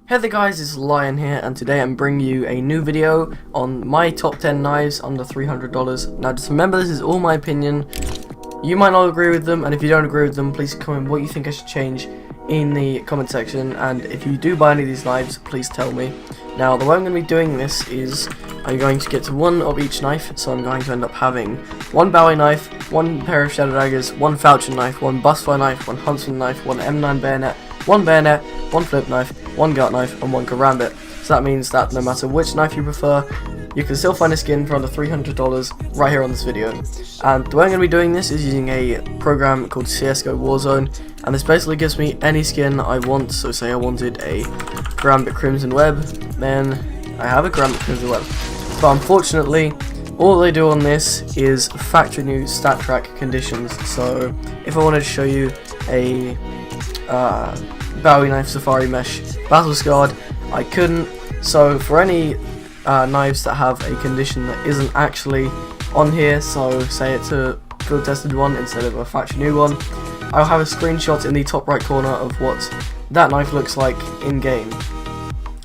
Hey there guys, it's Lion here, and today I'm bringing you a new video on my top 10 knives under $300. Now just remember, this is all my opinion. You might not agree with them, and if you don't agree with them, please comment what you think I should change in the comment section, and if you do buy any of these knives, please tell me. Now the way I'm going to be doing this is I'm going to get to one of each knife, so I'm going to end up having one Bowie knife, one pair of Shadow Daggers, one Falchion knife, one Busfire knife, one Huntsman knife, one M9 bayonet, one flip knife, one gut knife, and one karambit. So that means that no matter which knife you prefer, you can still find a skin for under $300 right here on this video. And the way I'm going to be doing this is using a program called CSGO Warzone, and this basically gives me any skin I want. So say I wanted a Karambit Crimson Web, then I have a Karambit Crimson Web. But unfortunately, all they do on this is factory new stat track conditions. So if I wanted to show you a Bowie knife Safari Mesh Battle Scarred, I couldn't. So for any knives that have a condition that isn't actually on here, so say it's a field tested one instead of a factory new one, I'll have a screenshot in the top right corner of what that knife looks like in game,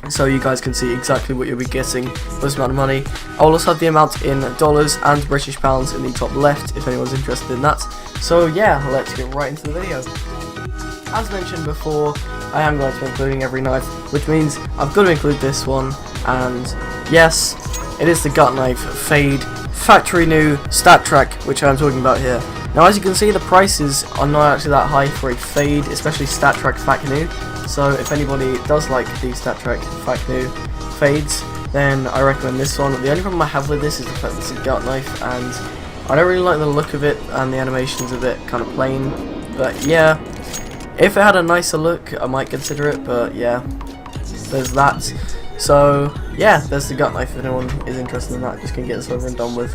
so you guys can see exactly what you'll be getting for this amount of money. I will also have the amount in dollars and British pounds in the top left if anyone's interested in that. So yeah, let's get right into the video. As mentioned before, I am going to be including every knife, which means I've got to include this one, and yes, it is the Gut Knife Fade Factory New Stat Track, which I'm talking about here. Now as you can see, the prices are not actually that high for a Fade, especially Stat Track Fac New, so if anybody does like the Stat Track Fac New Fades, then I recommend this one. The only problem I have with this is the fact that it's a gut knife, and I don't really like the look of it, and the animation's a bit kind of plain, but yeah. If it had a nicer look, I might consider it, but yeah, there's that. So yeah, there's the gut knife. If anyone is interested in that, just gonna get this over and done with.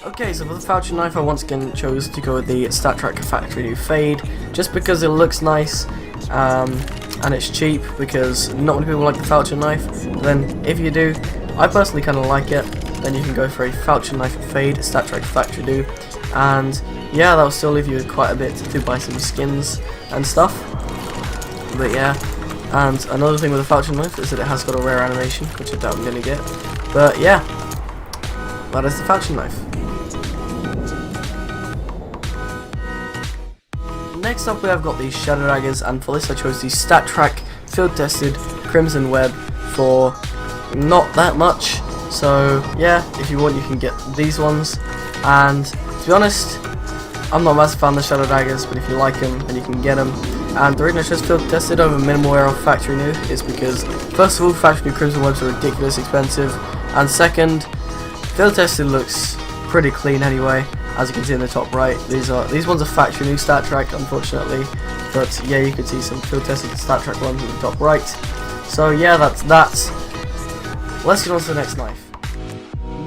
Okay, so for the Falchion knife, I once again chose to go with the Stat Track Factory New Fade, just because it looks nice, and it's cheap, because not many people like the Falchion knife. But then if you do, I personally kind of like it, then you can go for a Falchion knife Fade Stat Track Factory New, and yeah, that'll still leave you with quite a bit to buy some skins and stuff. But yeah, and another thing with the Falchion knife is that it has got a rare animation, which I doubt I'm going to get. But yeah, that is the Falchion knife. Next up we have got the Shadow Daggers, and for this I chose the Stat Track Field Tested Crimson Web for not that much. So yeah, if you want you can get these ones, and to be honest, I'm not a massive fan of the Shadow Daggers, but if you like them, then you can get them. And the reason I chose field tested over minimal wear of factory new is because, first of all, factory new Crimson Webs are ridiculously expensive, and second, field tested looks pretty clean anyway, as you can see in the top right. These ones are factory new stat track, unfortunately, but yeah, you can see some field tested stat track ones in the top right. So yeah, that's that. Let's get on to the next knife.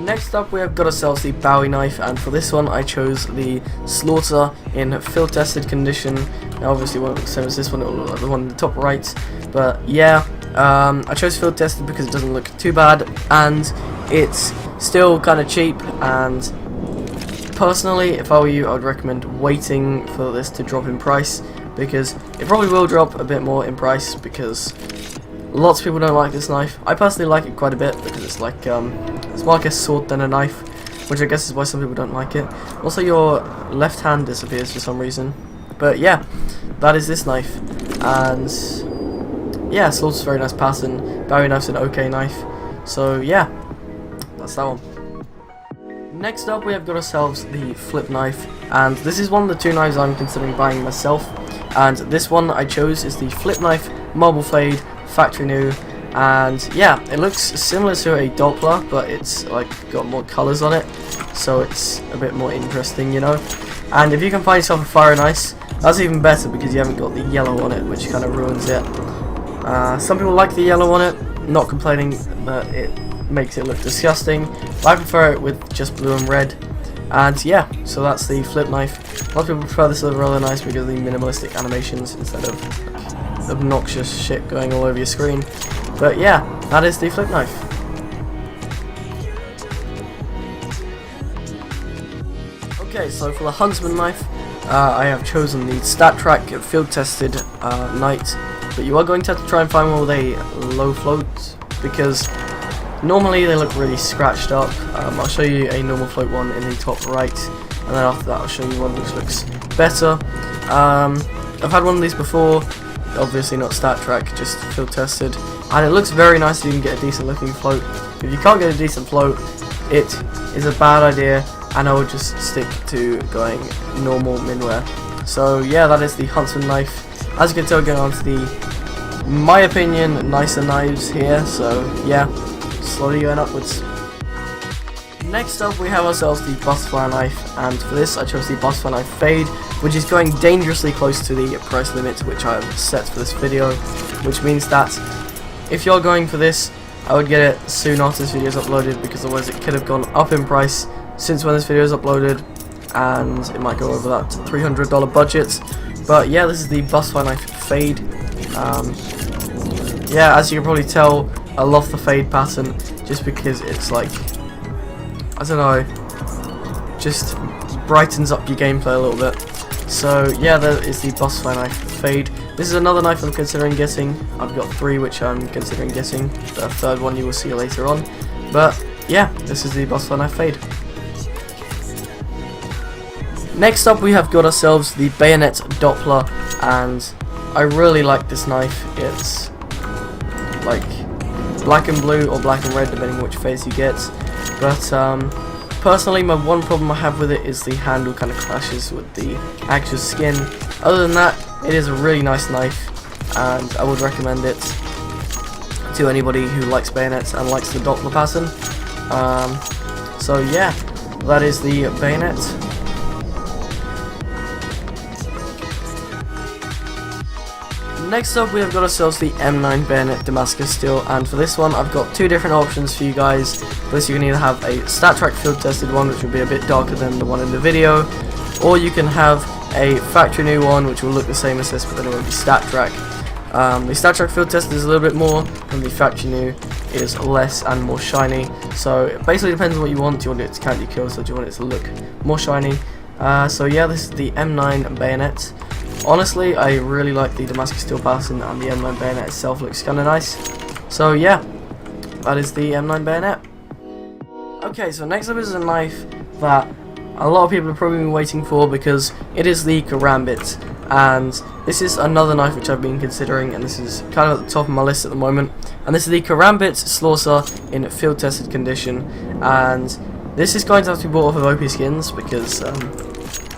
Next up we have got ourselves the Bowie knife, and for this one I chose the Slaughter in field tested condition. Now obviously it won't look the same as this one, it will look like the one in the top right, but yeah, I chose field tested because it doesn't look too bad, and it's still kind of cheap, and personally if I were you I would recommend waiting for this to drop in price, because it probably will drop a bit more in price, because lots of people don't like this knife. I personally like it quite a bit because it's like it's more like a sword than a knife, which I guess is why some people don't like it. Also, your left hand disappears for some reason. But yeah, that is this knife. And yeah, Slaughter's a very nice pattern. Bowie knife's an okay knife. So yeah, that's that one. Next up we have got ourselves the Flip knife, and this is one of the two knives I'm considering buying myself. And this one I chose is the Flip knife Marble Fade Factory New, and yeah, it looks similar to a Doppler, but it's like got more colours on it, so it's a bit more interesting, you know. And if you can find yourself a Fire and Ice, that's even better, because you haven't got the yellow on it, which kind of ruins it. Some people like the yellow on it, not complaining, but it makes it look disgusting. But I prefer it with just blue and red. And yeah, so that's the Flip knife. A lot of people prefer this over other knives because of the minimalistic animations instead of like, obnoxious shit going all over your screen. But yeah, that is the Flip knife. Okay, so for the Huntsman knife, I have chosen the StatTrak field tested Knight, but you are going to have to try and find one with a low float, because normally they look really scratched up. I'll show you a normal float one in the top right, and then after that I'll show you one which looks better. I've had one of these before, obviously not StatTrak, just field tested, and it looks very nice if you can get a decent looking float. If you can't get a decent float, it is a bad idea, and I would just stick to going normal minware. So yeah, that is the Huntsman knife. As you can tell, going on to the, my opinion, nicer knives here, so yeah, slowly going upwards. Next up we have ourselves the Butterfly knife, and for this I chose the Butterfly knife Fade, which is going dangerously close to the price limit which I have set for this video, which means that if you're going for this, I would get it soon after this video is uploaded, because otherwise it could have gone up in price since when this video is uploaded, and it might go over that $300 budget. But yeah, this is the Butterfly knife Fade. Yeah, as you can probably tell, I love the fade pattern just because it's like, I don't know, just brightens up your gameplay a little bit. So yeah, that is the Butterfly knife Fade. This is another knife I'm considering getting. I've got 3 which I'm considering getting. The third one you will see later on. But yeah, this is the Butterfly knife Fade. Next up we have got ourselves the Bayonet Doppler, and I really like this knife. It's like black and blue or black and red depending on which phase you get, but personally my one problem I have with it is the handle kind of clashes with the actual skin. Other than that, it is a really nice knife, and I would recommend it to anybody who likes bayonets and likes the Doppler pattern. So yeah, that is the bayonet. Next up we have got ourselves the M9 Bayonet Damascus Steel, and for this one I've got 2 different options for you guys. For this you can either have a StatTrak field tested one, which will be a bit darker than the one in the video, or you can have a factory new one which will look the same as this, but then it will be StatTrak. The StatTrak field tested is a little bit more, and the factory new is less and more shiny. So it basically depends on what you want. Do you want it to count your kills, or do you want it to look more shiny? So yeah, this is the M9 Bayonet. Honestly, I really like the Damascus Steel pattern, and the M9 Bayonet itself looks kind of nice. So yeah, that is the M9 Bayonet. Okay, so next up is a knife that a lot of people have probably been waiting for, because it is the Karambit, and this is another knife which I've been considering, and this is kind of at the top of my list at the moment. And this is the Karambit Slaughter in field tested condition, and this is going to have to be bought off of OP Skins, because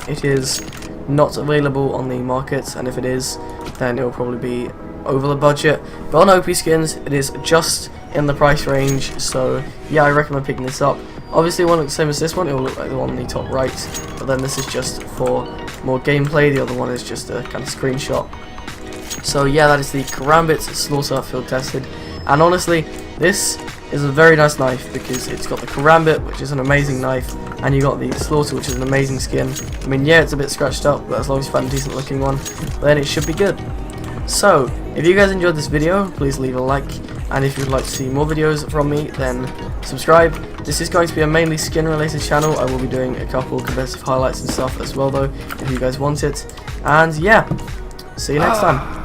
it is not available on the market, and if it is, then it will probably be over the budget. But on OP Skins it is just in the price range, so yeah, I recommend picking this up. Obviously it won't look the same as this one, it will look like the one on the top right, but then this is just for more gameplay, the other one is just a kind of screenshot. So yeah, that is the Karambit Slaughter field tested, and honestly this is a very nice knife because it's got the Karambit, which is an amazing knife, and you got the Slaughter, which is an amazing skin. I mean, yeah, it's a bit scratched up, but as long as you find a decent looking one, then it should be good. So, if you guys enjoyed this video, please leave a like, and if you'd like to see more videos from me, then subscribe. This is going to be a mainly skin related channel. I will be doing a couple competitive highlights and stuff as well though, if you guys want it. And yeah, see you next time.